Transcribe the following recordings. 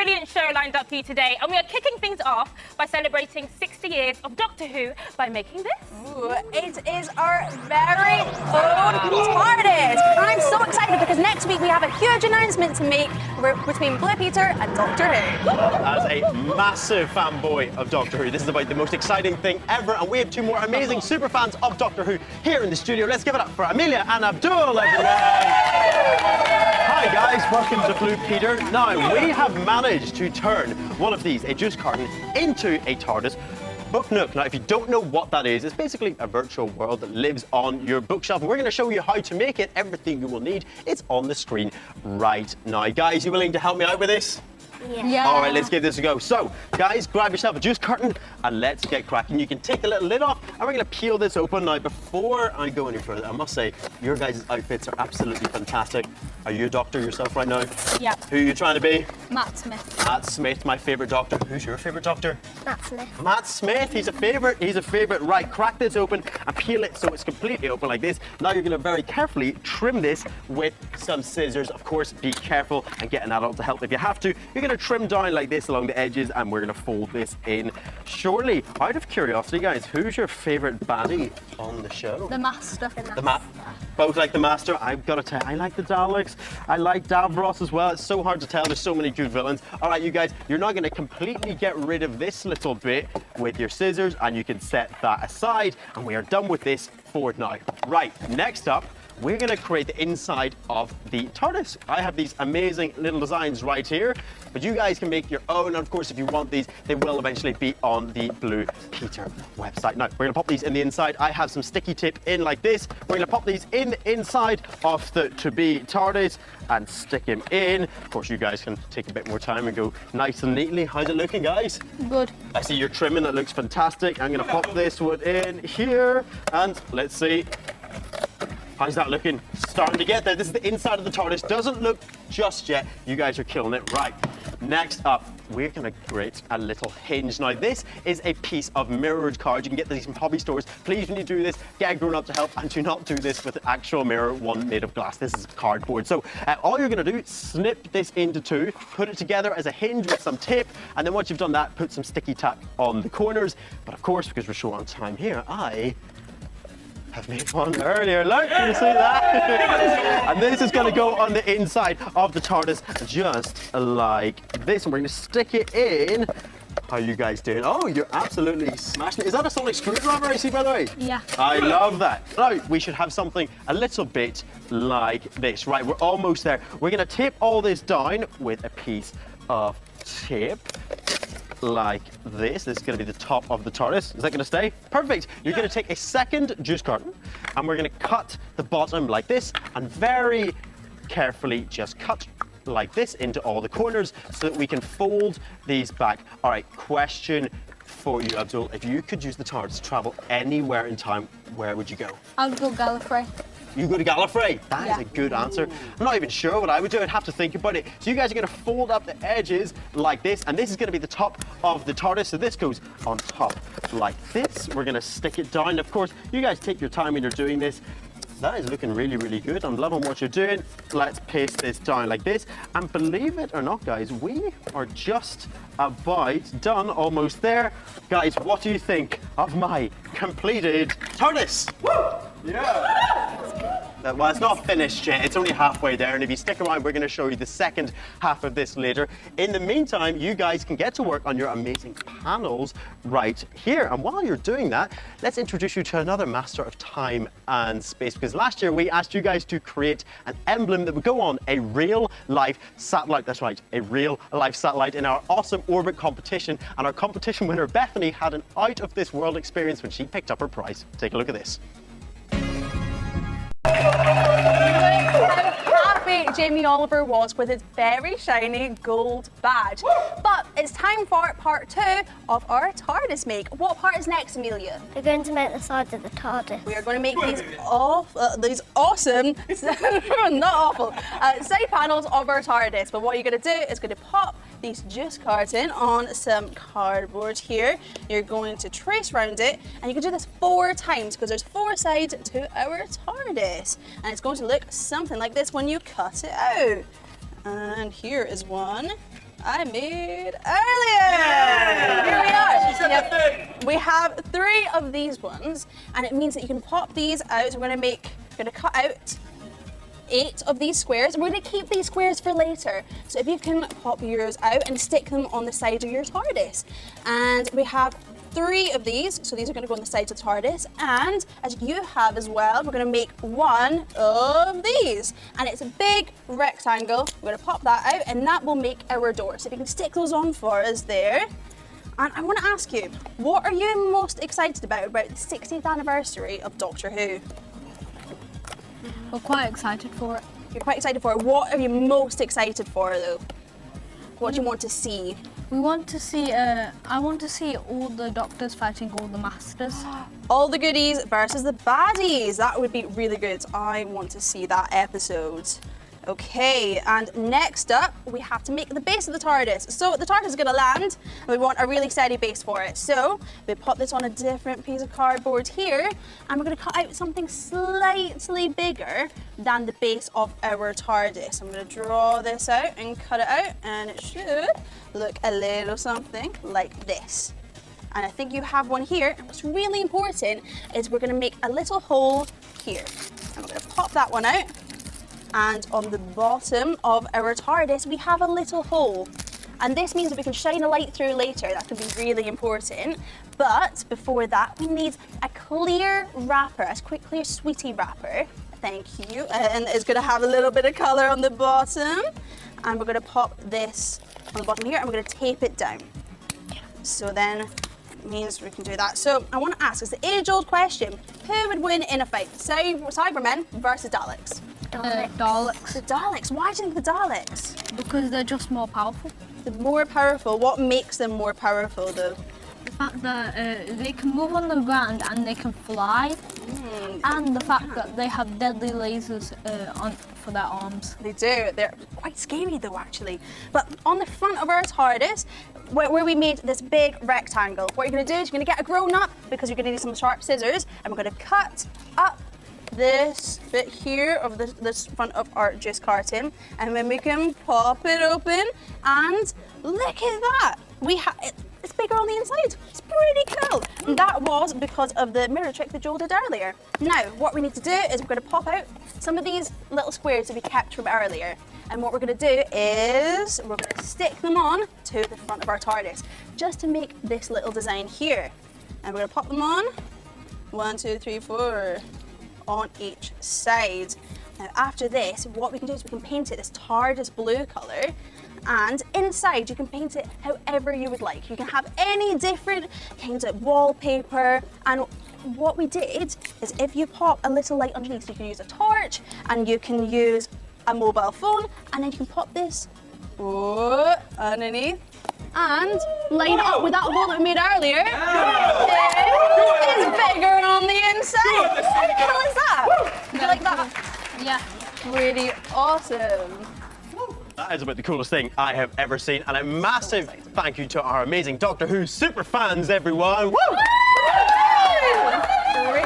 brilliant show lined up for you today, and we are kicking things off by celebrating 60 years of Doctor Who by making this. Ooh, it is our very own Tardis. I'm so excited because next week we have a huge announcement to make between Blue Peter and Doctor Who. As a massive fanboy of Doctor Who, this is about the most exciting thing ever, and we have two more amazing super fans of Doctor Who here in the studio. Let's give it up for Amelia and Abdul, everyone. Hi guys, welcome to Blue Peter. Now, we have managed to turn one of these, a juice carton, into a Tardis book nook. Now, if you don't know what that is, it's basically a virtual world that lives on your bookshelf. And we're going to show you how to make it. Everything you will need, it's on the screen right now. Guys, you willing to help me out with this? Yeah. All right, let's give this a go. So, guys, grab yourself a juice carton and let's get cracking. You can take the little lid off and we're going to peel this open. Now, before I go any further, I must say, your guys' outfits are absolutely fantastic. Are you a doctor yourself right now? Yeah. Who are you trying to be? Matt Smith. Matt Smith, my favourite doctor. Who's your favourite doctor? Matt Smith. Matt Smith, he's a favourite. He's a favourite. Right, crack this open and peel it so it's completely open like this. Now you're going to very carefully trim this with some scissors. Of course, be careful and get an adult to help if you have to. You're going to trim down like this along the edges and we're going to fold this in shortly. Out of curiosity, guys, who's your favourite baddie on the show? The Master. Both like the Master. I've got to tell you, I like the Daleks. I like Davros as well. It's so hard to tell. There's so many good villains. All right, you guys, you're now going to completely get rid of this little bit with your scissors and you can set that aside. And we are done with this for now. Right, next up, we're going to create the inside of the Tardis. I have these amazing little designs right here, but you guys can make your own. And of course, if you want these, they will eventually be on the Blue Peter website. Now, we're going to pop these in the inside. I have some sticky tape in like this. We're going to pop these in the inside of the to-be Tardis and stick them in. Of course, you guys can take a bit more time and go nice and neatly. How's it looking, guys? Good. I see you're trimming. That looks fantastic. I'm going to pop this one in here, and let's see. How's that looking? Starting to get there. This is the inside of the Tardis. Doesn't look just yet. You guys are killing it. Right. Next up, we're going to create a little hinge. Now, this is a piece of mirrored card. You can get these from hobby stores. Please, when you do this, get a grown-up to help and do not do this with an actual mirror, one made of glass. This is cardboard. So all you're going to do is snip this into two, put it together as a hinge with some tape, and then once you've done that, put some sticky tack on the corners. But of course, because we're short on time here, I've made one earlier. Look, can you see that? And this is going to go on the inside of the Tardis just like this. And we're going to stick it in. How are you guys doing? Oh, you're absolutely smashing it. Is that a sonic screwdriver I see, by the way? Yeah. I love that. Now, we should have something a little bit like this. Right, we're almost there. We're going to tape all this down with a piece of tape. Like this. This is going to be the top of the Tardis. Is that going to stay? Perfect. You're going to take a second juice carton and we're going to cut the bottom like this and very carefully just cut like this into all the corners so that we can fold these back. All right, question for you, Abdul. If you could use the Tardis to travel anywhere in time, where would you go? I would go Gallifrey. You go to Gallifrey. That is a good answer. I'm not even sure what I would do. I'd have to think about it. So you guys are going to fold up the edges like this, and this is going to be the top of the Tardis. So this goes on top like this. We're going to stick it down. Of course, you guys take your time when you're doing this. That is looking really, really good. I'm loving what you're doing. Let's paste this down like this. And believe it or not, guys, we are just about done, almost there. Guys, what do you think of my completed Tardis? Woo! Yeah! Well, it's not finished yet. It's only halfway there. And if you stick around, we're going to show you the second half of this later. In the meantime, you guys can get to work on your amazing panels right here. And while you're doing that, let's introduce you to another master of time and space. Because last year, we asked you guys to create an emblem that would go on a real-life satellite. That's right, a real-life satellite in our awesome orbit competition. And our competition winner, Bethany, had an out-of-this-world experience when she picked up her prize. Take a look at this. How happy Jamie Oliver was with his very shiny gold badge. But it's time for part 2 of our Tardis make. What part is next, Amelia? We're going to make the sides of the Tardis. We are going to make these awesome, not awful, side panels of our Tardis. But what you're going to do is going to pop these juice carton on some cardboard here. You're going to trace around it, and you can do this 4 times because there's 4 sides to our Tardis. And it's going to look something like this when you cut it out. And here is one. I made earlier. Here we are. Yep. We have 3 of these ones, and it means that you can pop these out. So we're going to cut out 8 of these squares. We're going to keep these squares for later. So if you can pop yours out and stick them on the side of your TARDIS. And we have 3 of these, so these are going to go on the sides of the TARDIS, and as you have as well, we're going to make 1 of these, and it's a big rectangle. We're going to pop that out, and that will make our door. So if you can stick those on for us there. And I want to ask you, what are you most excited about the 60th anniversary of Doctor Who? We're quite excited for it. You're quite excited for it. What are you most excited for though? What do you want to see? We want to see, I want to see all the doctors fighting all the masters. All the goodies versus the baddies. That would be really good. I want to see that episode. Okay, and next up, we have to make the base of the TARDIS. So the TARDIS is going to land, and we want a really steady base for it. So we pop this on a different piece of cardboard here, and we're going to cut out something slightly bigger than the base of our TARDIS. I'm going to draw this out and cut it out, and it should look a little something like this. And I think you have one here. And what's really important is we're going to make a little hole here. And we're going to pop that one out. And on the bottom of our TARDIS, we have a little hole. And this means that we can shine a light through later. That can be really important. But before that, we need a clear wrapper, a clear sweetie wrapper. Thank you. And it's going to have a little bit of colour on the bottom. And we're going to pop this on the bottom here, and we're going to tape it down. So then it means we can do that. So I want to ask, it's the age-old question, who would win in a fight? Cybermen versus Daleks? Daleks. The Daleks. Why do you think the Daleks? Because they're just more powerful. They're more powerful. What makes them more powerful, though? The fact that they can move on the ground and they can fly, and the fact that they have deadly lasers for their arms. They do. They're quite scary, though, actually. But on the front of our TARDIS, where we made this big rectangle, what you're going to do is you're going to get a grown-up, because you're going to need some sharp scissors, and we're going to cut up this bit here of this front of our juice carton, and then we can pop it open, and look at that. It's bigger on the inside. It's pretty cool. And that was because of the mirror trick that Joel did earlier. Now, what we need to do is we're going to pop out some of these little squares that we kept from earlier. And what we're going to do is we're going to stick them on to the front of our TARDIS, just to make this little design here. And we're going to pop them on. 1, 2, 3, 4. On each side. Now after this, what we can do is we can paint it this TARDIS blue colour, and inside you can paint it however you would like. You can have any different kinds of wallpaper, and what we did is if you pop a little light underneath, you can use a torch and you can use a mobile phone, and then you can pop this underneath and line it up with that hole that we made earlier. It is bigger on the inside. How cool is that? Do you like that? Yeah. Pretty awesome. That is about the coolest thing I have ever seen, and a massive thank you to our amazing Doctor Who super fans, everyone. Woo!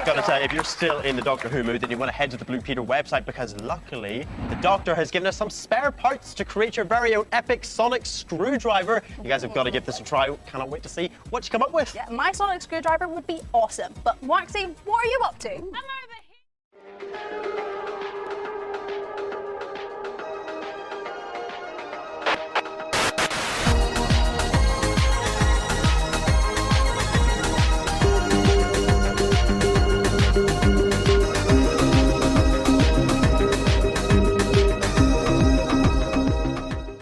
Gotta say, if you're still in the Doctor Who mood, then you want to head to the Blue Peter website, because luckily the Doctor has given us some spare parts to create your very own epic sonic screwdriver. You guys have got to give this a try. Cannot wait to see what you come up with. Yeah, my sonic screwdriver would be awesome. But Waxy, what are you up to? I'm over